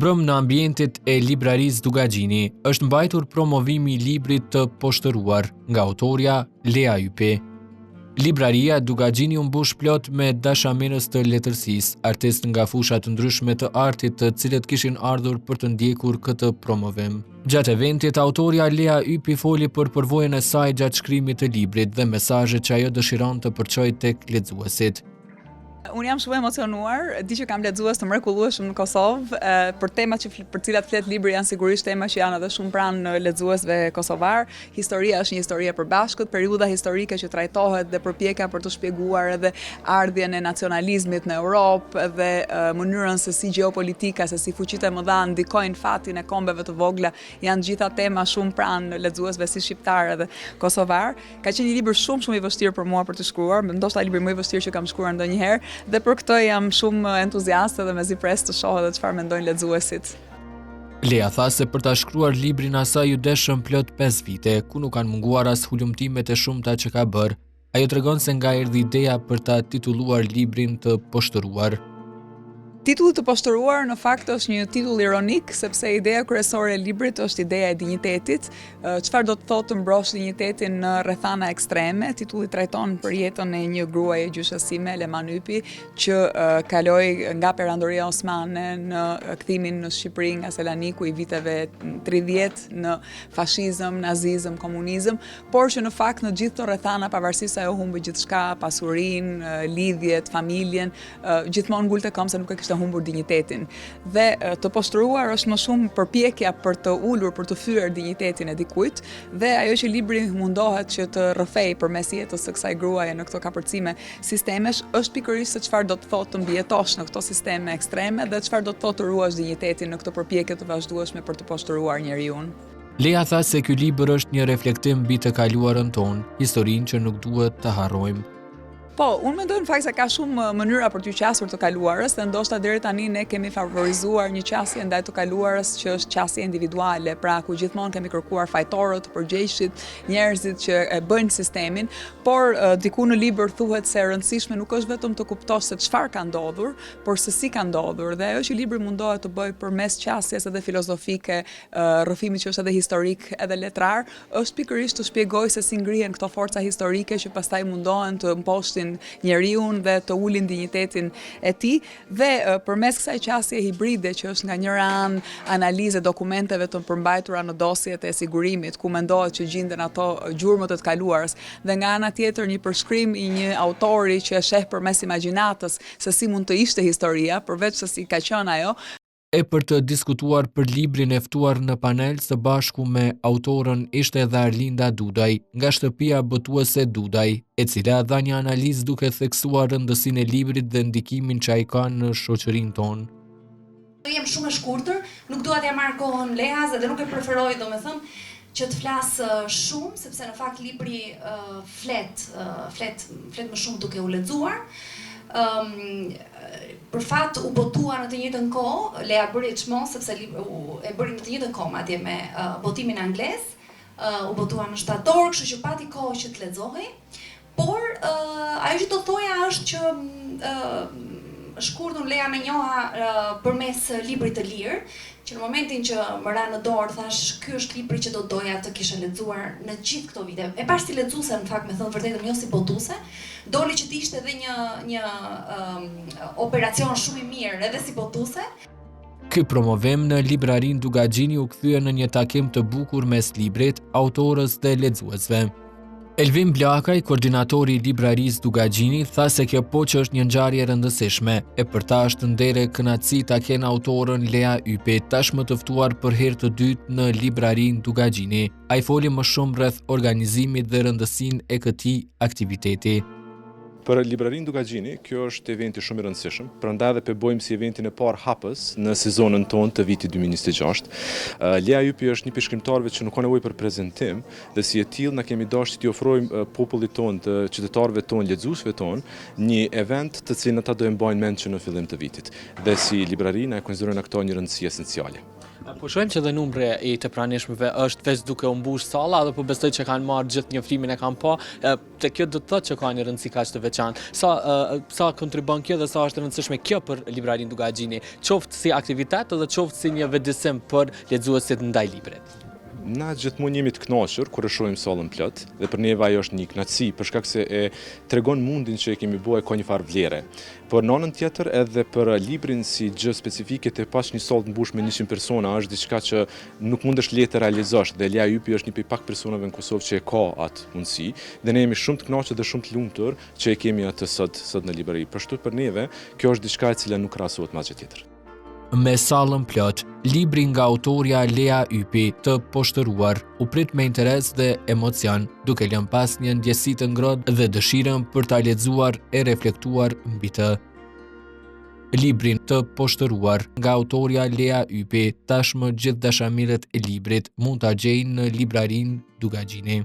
mbrëm në ambientit e librarisë Dugagjini është mbajtur promovimi i librit të poshtëruar nga autorja Lea Ypi. Libraria Dugagjini u mbush plot me dashamirës të letërsisë, artistë nga fusha të ndryshme të artit, të cilët kishin ardhur për të ndjekur këtë promovim. Gjatë eventit, autorja Lea Ypi foli për përvojën e saj gjatë shkrimit të librit dhe mesazhet që ajo dëshiron të përçojë tek lexuesit. Unë jam shumë emocionuar, di që kam lexues të mrekullueshëm në Kosovë, për temat për cilat flet libri janë sigurisht tema që janë edhe shumë pranë lexuesve kosovar. Historia është një histori e përbashkët, periudha historike që trajtohet dhe përpjekja për të shpjeguar edhe ardhjen e nacionalizmit në Europë dhe mënyrën se si gjeopolitika, se si fuqitë e mëdha ndikojnë fatin e kombeve të vogla, janë gjitha tema shumë pranë lexuesve si shqiptar edhe kosovar. Ka qenë një libër shumë i vështirë për mua për të shkruar, ndoshta libri më i vështirë që kam shkruar ndonjëherë. Dhe për këtë jam shumë entuziaste dhe mezi pres të shoh edhe çfarë mendojnë lexuesit. Lea tha se për ta shkruar librin asaj ju deshën plot 5 vite, ku nuk kanë munguar as hulumtimet e shumta që ka bërë. Ajo tregon se nga erdhi ideja për ta titulluar librin të poshtëruar. Titulli të poshtëruar në fakt është një titull ironik, sepse ideja kryesore e librit është ideja e dinjitetit, çfarë do të thotë të mbrosh dinjitetin në rrethana ekstreme. Titulli trajton për jetën e një gruaje gjyshësime, Leman Ypi, që kaloi nga perandoria osmane në kthimin në Shqipëri nga Selaniku i viteve 30 në fashizëm, nazizëm, komunizëm, por që në fakt në gjithë të rrethana, pavarësisht se ajo humbi gjithçka, pasurinë, lidhjet, familjen, gjithmonë ngulte kom se nuk e kishte humbur dinjitetin. Dhe të poshtëruar është më shumë përpjekja për të ulur, për të fyer dinjitetin e dikujt, dhe ajo që libri mundohet që të rrëfej përmes jetës së kësaj gruaje në këto kapërcime sistemesh, është pikërisht se çfarë do të thotë të mbijetosh në këto sisteme ekstreme dhe çfarë do të thotë të ruash dinjitetin në këtë përpjekje të vazhdueshme për të poshtëruar njeriu. Lea tha se ky libër është një reflektim mbi të kaluarën tonë, historinë që nuk duhet të harrojmë. Po, unë mendoj në fakt se ka shumë mënyra për t'ju qasur të kaluarës, dhe ndoshta deri tani ne kemi favorizuar një qasje ndaj të kaluarës që është qasje individuale, pra ku gjithmonë kemi kërkuar fajtorët, përgjegjësit, njerëzit që e bëjnë sistemin, por diku në libër thuhet se e rëndësishme nuk është vetëm të kuptosh se çfarë ka ndodhur, por se si ka ndodhur, dhe ajo që libri mundohet të bëjë përmes qasjes edhe filozofike, rrëfimit që është edhe historik edhe letrar, është pikërisht të shpjegojë se si ngrihen këto forca historike që pastaj mundohen të mposhtin njeriun dhe të ulin dinjitetin e tij, dhe përmes kësaj qasje hibride që është nga njëra anë analizë dokumenteve të përmbajtura në dosjet e sigurimit, ku mendohet që gjenden ato gjurmët e të kaluarës, dhe nga ana tjetër një përshkrim i një autori që e sheh përmes imagjinatës se si mund të ishte historia, përveç se si ka qenë ajo. E për të diskutuar për librin e ftuar në panel së bashku me autorën ishte edhe Arlinda Dudaj, nga shtëpia botuese Dudaj, e cila dha një analizë duke theksuar rëndësinë e librit dhe ndikimin që ai ka në shoqërinë tonë. Jem shumë e shkurtër, nuk dua t'ja marr kohën Leas dhe nuk e preferoj domethënë që të flas shumë, sepse në fakt libri flet më shumë duke u lexuar. Për fat u botua në të njëjtën kohë, Lea bëri çmon sepse e bëri në të njëjtën kohë madje me botimin anglez, u botua në shtator, kështu që pati kohë që të lexohej, por ajo që do thoja është që shkurtën Lea më njoha përmes librit të lirë, që në momentin që më ra në dorë thash ky është libri që do doja të kisha lexuar në gjithë këto vite. E pash si lexuese në fakt, me thënë vërtetën, jo si botuese, doli që të ishte edhe një operacion shumë i mirë edhe si botuese. Ky promovim në librarinë Dugagjini u kthye në një takim të bukur mes librit, autorës dhe lexuesve. Elvin Blakaj, koordinatori i librarisë Dugagjini, tha se kjo poqë është një ngjarje rëndësishme, e për ta është ndere kënaqësi ta kenë autorën Lea Ypi, tashmë të ftuar për herë të dytë në librarinë Dugagjini. Ai foli më shumë rreth organizimit dhe rëndësinë e këtij aktiviteti. Për librarinë Dugagjini, kjo është eventi shumë i rëndësishëm, prandaj edhe përbojmë si eventin e parë hapës në sezonën tonë të vitit 2026. Lea Ypi është një prej shkrimtarëve që nuk ka nevojë për prezantim, dhe si e tillë na kemi dashur t'i ofrojmë popullit tonë, të qytetarëve tonë, lexuesve tonë, një event të cilin ata do e mbajnë mend që në fillim të vitit. Dhe si librari na e konsiderojmë këto një rëndësi esenciale. Po shohim që dhe numri i të pranishmëve është veç duke u mbush salla, dhe po besoj që kanë marrë gjithë njoftimin e kanë pa. Te kjo do të thotë që ka një rëndësi kaq të veçantë. Sa kontribon kjo dhe sa është e rëndësishme kjo për librarinë Dugagjini, qoftë si aktivitet edhe qoftë si një vendisim për lexuesit ndaj librit. Na gjithmonë jemi të kënaqur kur e shohim sallën plot dhe për neve ajo është një kënaqësi për shkak se e tregon mundin që e kemi bërë ka një farë vlere. Por në anën tjetër edhe për librin si gjë specifike të pas një sallë të mbushur me 100 persona është diçka që nuk mundesh lehtë të realizosh dhe Lea Ypi është një prej pak personave në Kosovë që e ka atë mundësi dhe ne jemi shumë të kënaqur dhe shumë të lumtur që e kemi atë sot në librari. Për për neve kjo është diçka e cila nuk krahasohet me asgjë tjetër. Me sallën plot, libri nga autorja Lea Ypi të poshtëruar u prit me interes dhe emocion, duke lënë pas një ndjesi të ngrohtë dhe dëshirën për ta lexuar e reflektuar mbi të. Librin të poshtëruar nga autorja Lea Ypi, tashmë gjithë dashamirët e librit mund ta gjejnë në librarinë Dugagjini.